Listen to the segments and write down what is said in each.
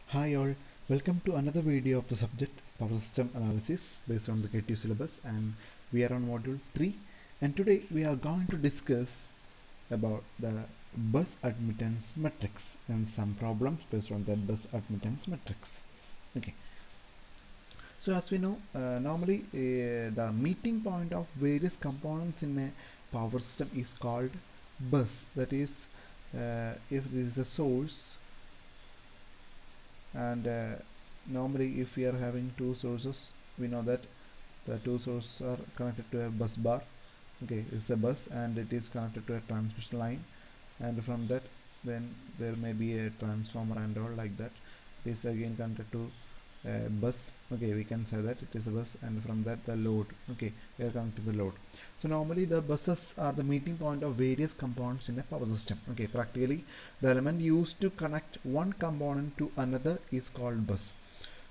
Hi all, welcome to another video of the subject Power System Analysis based on the KTU syllabus, and we are on module 3, and today we are going to discuss about the bus admittance matrix and some problems based on that bus admittance matrix. Okay, so as we know, normally the meeting point of various components in a power system is called bus. That is, if this is a source, and normally if we are having two sources, we know that the two sources are connected to a bus bar. Okay, it's a bus and it is connected to a transmission line, and from that then there may be a transformer and all like that. It is again connected to bus. Okay, we can say that it is a bus, and from that the load. Okay, we are connected to the load. So normally the buses are the meeting point of various components in a power system. Okay, practically the element used to connect one component to another is called bus.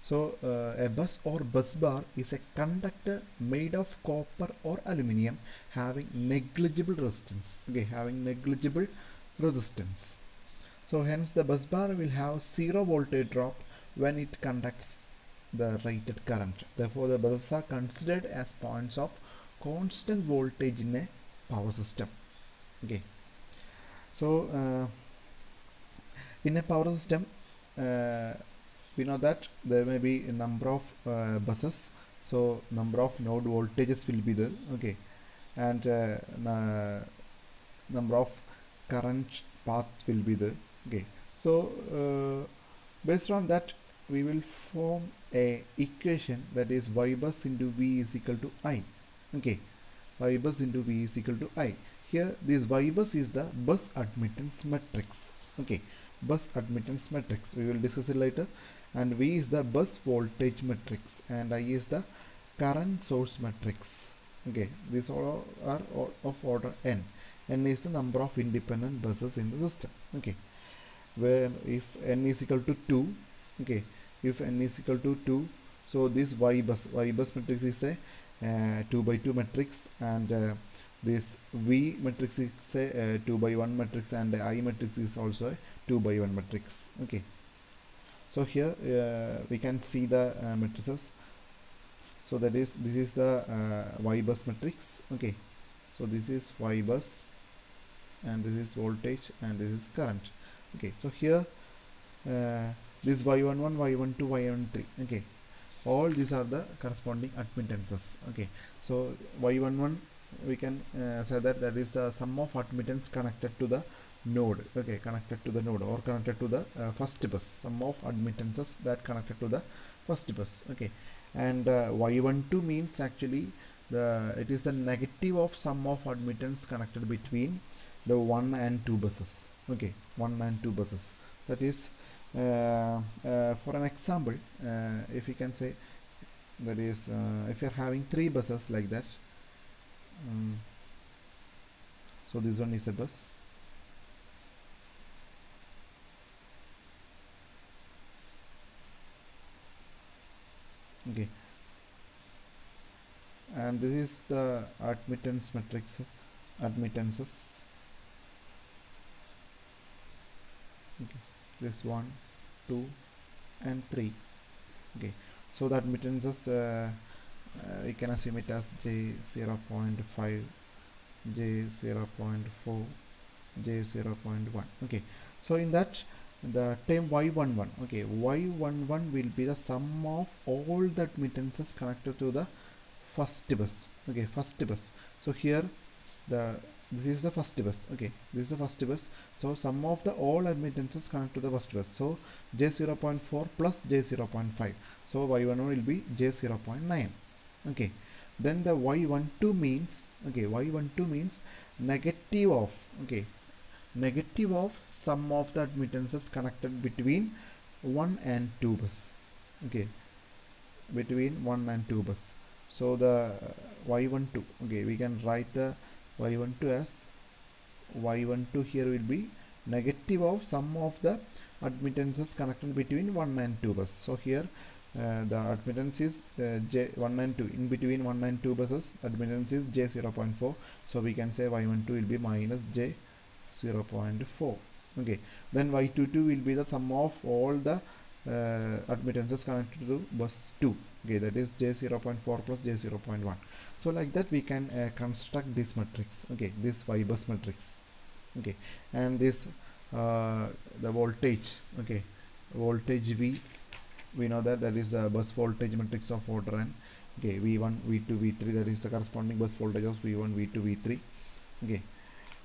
So a bus or bus bar is a conductor made of copper or aluminium having negligible resistance. Okay, having negligible resistance. So hence the bus bar will have zero voltage drop when it conducts the rated current. Therefore the buses are considered as points of constant voltage in a power system. Okay, so in a power system, we know that there may be a number of buses, so number of node voltages will be there. Okay, and number of current paths will be there. Okay, so based on that we will form a equation, that is y bus into v is equal to I. Okay, y bus into v is equal to I. Here this y bus is the bus admittance matrix. Okay, bus admittance matrix, we will discuss it later, and v is the bus voltage matrix, and I is the current source matrix. Okay, these all are of order n. N is the number of independent buses in the system. Okay, where if n is equal to 2, okay, if n is equal to 2, so this y bus matrix is a 2 by 2 matrix, and this v matrix is a 2 by 1 matrix, and I matrix is also a 2 by 1 matrix. Okay, so here we can see the matrices. So that is, this is the y bus matrix. Okay, so this is y bus, and this is voltage, and this is current. Okay, so here this y11, y12, y13. Okay, all these are the corresponding admittances. Okay, so y11 we can say that that is the sum of admittance connected to the node. Okay, connected to the node or connected to the first bus, sum of admittances that connected to the first bus. Okay, and y12 means actually it is the negative of sum of admittance connected between the 1 and 2 buses. Okay, 1 and 2 buses. That is, for an example, if you can say, that is, if you are having 3 buses like that, so this one is a bus. Okay, and this is the admittance matrix, admittances. Okay, this 1, 2 and 3. Okay, so the admittances we can assume it as j 0.5, j 0.4, j 0.1. Okay, so in that the term y11, okay, y11 will be the sum of all the admittances connected to the first bus. Okay, first bus. So here this is the first bus. Okay, this is the first bus, so sum of the all admittances connected to the first bus, so j 0.4 plus j 0.5, so y11 will be j 0.9. Okay, then the y12 means, okay, y12 means negative of, okay, negative of sum of the admittances connected between 1 and 2 bus. Okay, between 1 and 2 bus, so the y12, okay, we can write the y12 as y12 here will be negative of sum of the admittances connected between 1 and 2 bus. So here the admittance is j1 and 2, in between 1 and 2 buses admittance is j 0.4, so we can say y12 will be minus j 0.4. Okay, then y22 will be the sum of all the admittances connected to bus 2. Okay, that is J0.4 plus J0.1. So like that we can construct this matrix. Okay, this Y bus matrix. Okay, and this the voltage. Okay, voltage V, we know that that is the bus voltage matrix of order n. Okay, V1, V2, V3, that is the corresponding bus voltage of V1, V2, V3. Okay,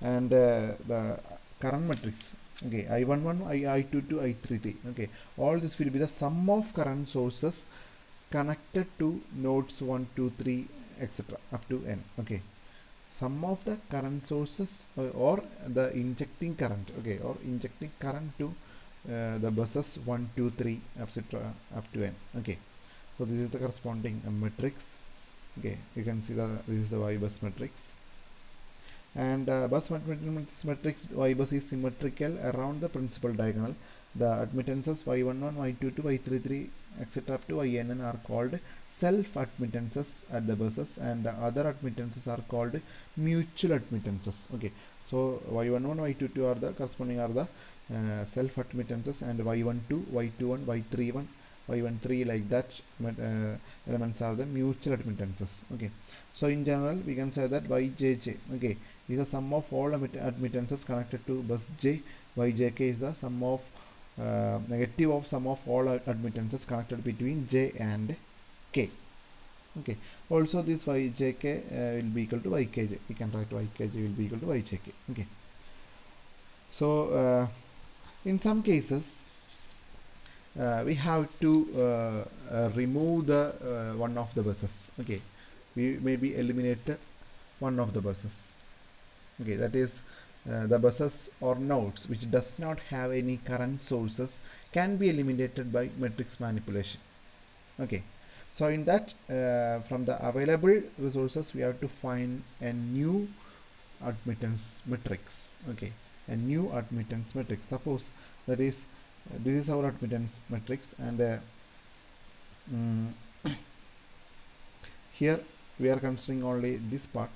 and the current matrix. Okay, I11, I22, I33. Okay, all this will be the sum of current sources connected to nodes 1, 2, 3, etc. up to n. Okay, sum of the current sources or the injecting current. Okay, or injecting current to the buses 1, 2, 3, etc. up to n. Okay, so this is the corresponding matrix. Okay, you can see this is the Y bus matrix. And bus admittance matrix Y bus is symmetrical around the principal diagonal. The admittances Y11, Y22, Y33, etc. up to Yn are called self-admittances at the buses, and the other admittances are called mutual admittances. Okay, so Y11, Y22 are the corresponding are the self-admittances, and Y12, Y21, Y31, Y13 like that elements are the mutual admittances. Okay, so in general we can say that Yjj, okay, is the sum of all admittances connected to bus J. Yjk is the sum of negative of sum of all admittances connected between J and K. Okay, also this Yjk will be equal to Ykj. We can write Ykj will be equal to Yjk. Okay, so in some cases we have to remove the one of the buses. Okay, we maybe eliminate one of the buses. Okay, that is the buses or nodes which does not have any current sources can be eliminated by matrix manipulation. Okay, so in that from the available resources we have to find a new admittance matrix. Okay, a new admittance matrix. Suppose that is this is our admittance matrix, and here we are considering only this part.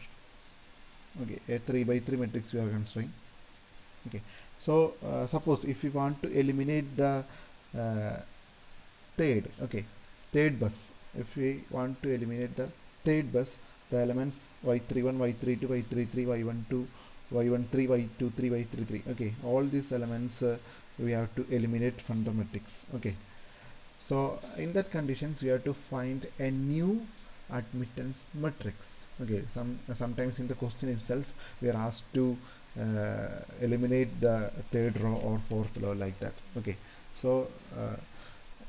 Okay, a 3 by 3 matrix we are considering. Okay, so suppose if we want to eliminate the third bus, if we want to eliminate the third bus, the elements Y31, Y32, Y33, Y12, Y13, Y23, Y33. Okay, all these elements we have to eliminate from the matrix. Okay, so in that conditions we have to find a new admittance matrix. Okay, sometimes in the question itself we are asked to eliminate the third row or fourth row like that. Okay, so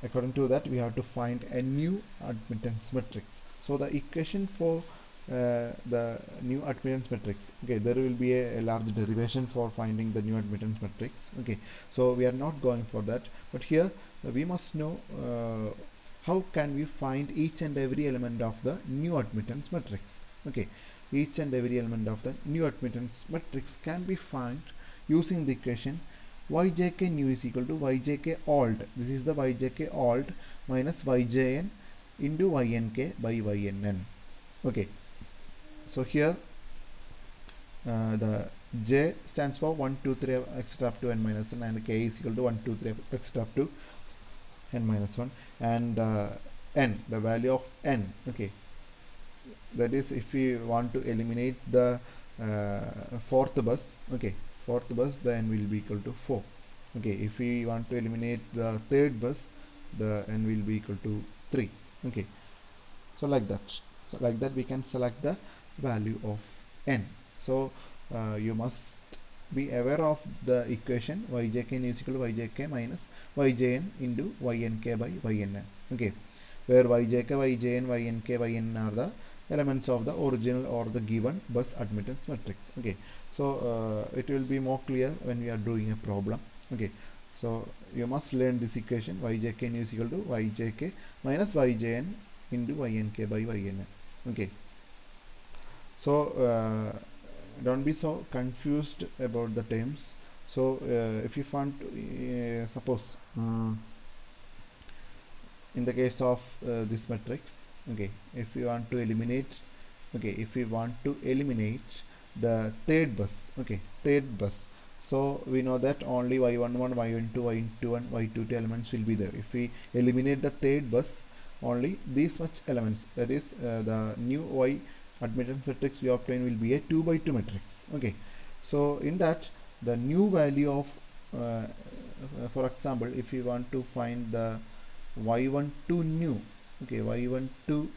according to that we have to find a new admittance matrix. So the equation for the new admittance matrix, okay, there will be a large derivation for finding the new admittance matrix. Okay, so we are not going for that, but here we must know how can we find each and every element of the new admittance matrix. Okay, each and every element of the new admittance matrix can be found using the equation Yjk new is equal to Yjk old. This is the Yjk old minus Yjn into Ynk by Ynn. Okay, so here the J stands for 1, 2, 3, etc. up to n minus 1, and K is equal to 1, 2, 3, etc. up to n minus 1, and n, the value of n. Okay, that is if we want to eliminate the fourth bus. Okay, fourth bus, the n will be equal to 4. Okay, if we want to eliminate the third bus, the n will be equal to 3. Okay, so like that. So like that we can select the value of n. So you must be aware of the equation Yjk is equal to Yjk minus Yjn into Ynk by Ynn. Okay, where Yjk, Yjn, Ynk, Yn are the elements of the original or the given bus admittance matrix. Okay, so it will be more clear when we are doing a problem. Okay, so you must learn this equation Yjk is equal to Yjk minus Yjn into Ynk by Yn. Okay, so don't be so confused about the terms. So if you want to suppose in the case of this matrix, okay, if you want to eliminate, okay, if we want to eliminate the third bus, okay, third bus, So we know that only y11, y12, y21, y22 elements will be there. If we eliminate the third bus, only these much elements, that is the new y admittance matrix we obtain will be a 2 by 2 matrix. Okay, so in that the new value of for example, if we want to find the y12 new, okay, y12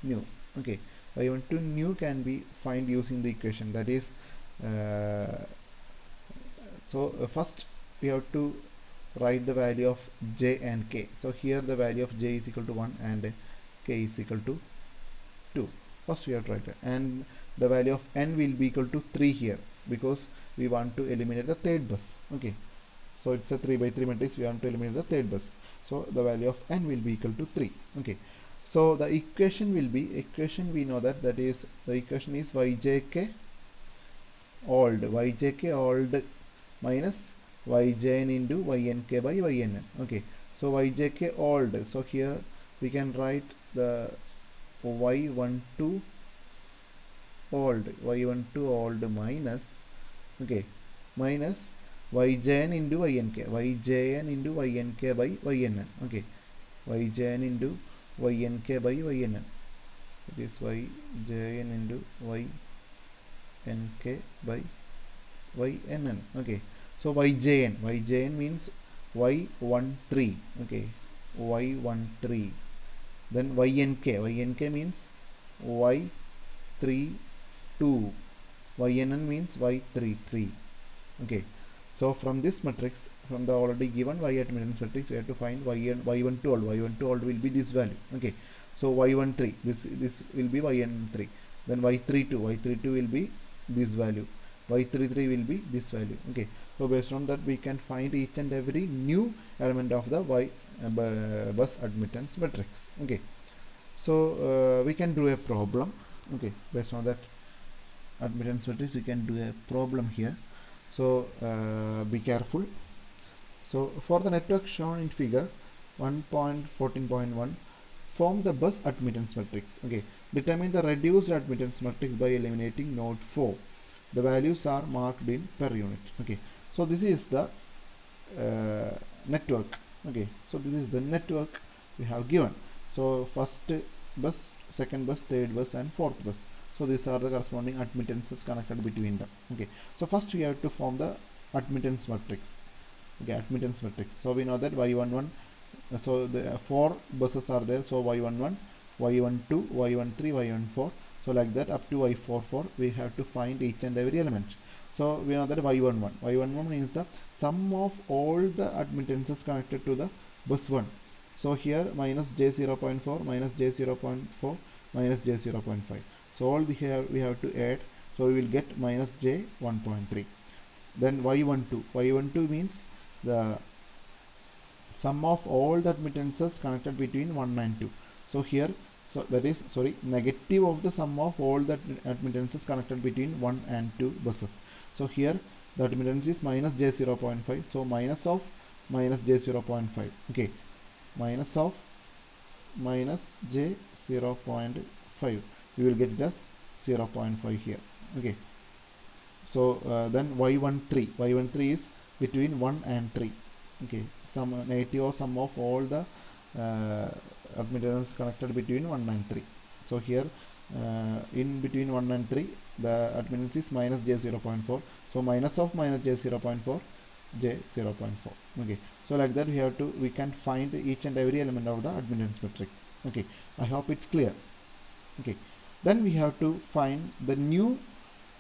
new, okay, y12 new can be find using the equation, that is first we have to write the value of j and k. So here the value of j is equal to 1 and k is equal to 2. First we have to write it, and the value of n will be equal to 3 here, because we want to eliminate the third bus. Okay, so it's a 3 by 3 matrix, we want to eliminate the third bus, so the value of n will be equal to 3. Okay, so the equation will be, equation we know that, that is the equation is yjk old minus yjn into ynk by ynn. Okay, so yjk old, so here we can write the y12 old minus, okay, minus yjn into ynk by ynn. Okay, yjn into ynk by ynn, it is yjn into ynk by ynn. Okay, so yjn means y13, okay, y13, then ynk means y32, ynn means y33. Okay, so from this matrix, from the already given y admittance matrix, we have to find y12 old. Y12 old will be this value. Okay, so y13, this will be yn3, then y32 will be this value, y33 will be this value. Okay, so based on that we can find each and every new element of the y bus admittance matrix. Okay, so we can do a problem. Okay, based on that admittance matrix we can do a problem here, so be careful. So for the network shown in figure 1.14.1, form the bus admittance matrix. Okay, determine the reduced admittance matrix by eliminating node 4. The values are marked in per unit. Okay, so this is the network. Okay, so this is the network we have given. So first bus, second bus, third bus and fourth bus. So these are the corresponding admittances connected between them. Okay, so first we have to form the admittance matrix. Okay, admittance matrix. So we know that y11, so the 4 buses are there, so y11, y12, y13, y14, so like that up to y44 we have to find each and every element. So we know that y11 means the sum of all the admittances connected to the bus 1. So here minus j0.4, minus j0.4, minus j0.5, so all the here we have to add, so we will get minus j1.3. then y12 means the sum of all the admittances connected between 1 and 2. So here, so that is, sorry, negative of the sum of all the admittances connected between 1 and 2 buses. So here the admittance is minus j0.5, so minus of minus j0.5. Okay, minus of minus j0.5, we will get it as 0.5 here. Okay, so then y13 is between 1 and 3. Okay, some negative or sum of all the admittance connected between 1 and 3. So here in between 1 and 3 the admittance is minus j0.4, so minus of minus j0.4, j0.4. Okay, so like that we can find each and every element of the admittance matrix. Okay, I hope it's clear. Okay, then we have to find the new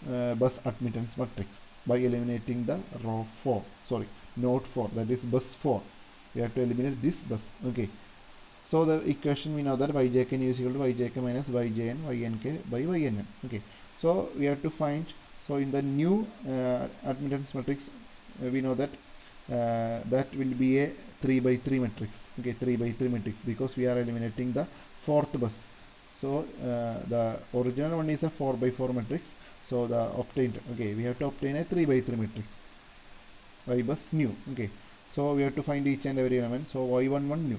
bus admittance matrix by eliminating the row 4, sorry, node 4, that is bus 4. We have to eliminate this bus. Okay, so the equation we know that yjk is equal to yjk minus yjn ynk by ynn. Okay, so we have to find, so in the new admittance matrix we know that that will be a 3 by 3 matrix. Okay, 3 by 3 matrix, because we are eliminating the fourth bus. So the original one is a 4 by 4 matrix, so the obtained, okay, we have to obtain a 3 by 3 matrix, y bus new. Okay, so we have to find each and every element, so y11 new.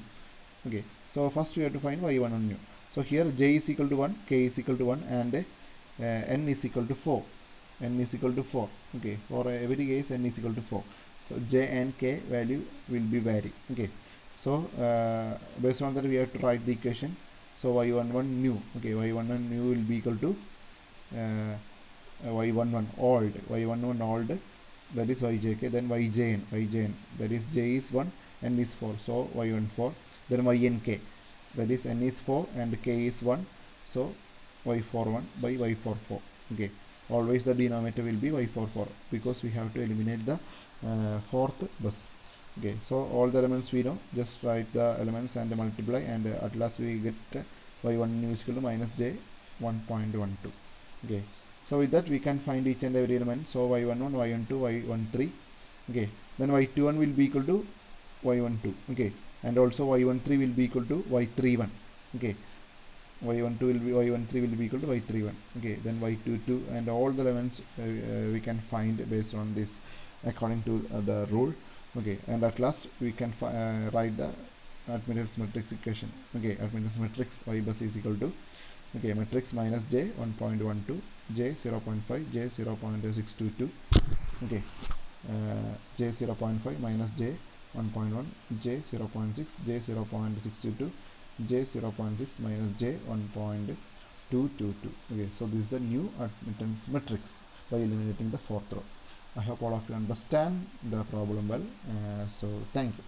Okay, so first we have to find y11 new. So here j is equal to 1, k is equal to 1 and n is equal to 4. n is equal to 4. Okay, for every case n is equal to 4. So j and k value will be vary. Okay, so based on that we have to write the equation. So y11 new. Okay, y11 new will be equal to y11 old, that is yjk, then yjn, that is j is 1, n is 4, so y14, then ynk, that is n is 4 and k is 1, so y41 by y44. Okay, always the denominator will be y44 because we have to eliminate the fourth bus. Okay, so all the elements we know, just write the elements and multiply, and at last we get y1 is equal to minus j 1.12. Okay, so with that we can find each and every element. So y11, y12, y13. Okay, then y21 will be equal to y12. Okay, and also y13 will be equal to y31. Okay, y12 will be y13 will be equal to y31. Okay, then y22, and all the elements we can find based on this according to the rule. Okay, and at last we can write the admittance matrix equation. Okay, admittance matrix y bus is equal to, okay, matrix minus j 1.12, j 0.5, j 0.622. Okay, j 0.5 minus j 1.1, j 0.6, j 0.622, j 0.6 minus j 1.222. Okay, so this is the new admittance matrix by eliminating the fourth row. I hope all of you understand the problem well. So thank you.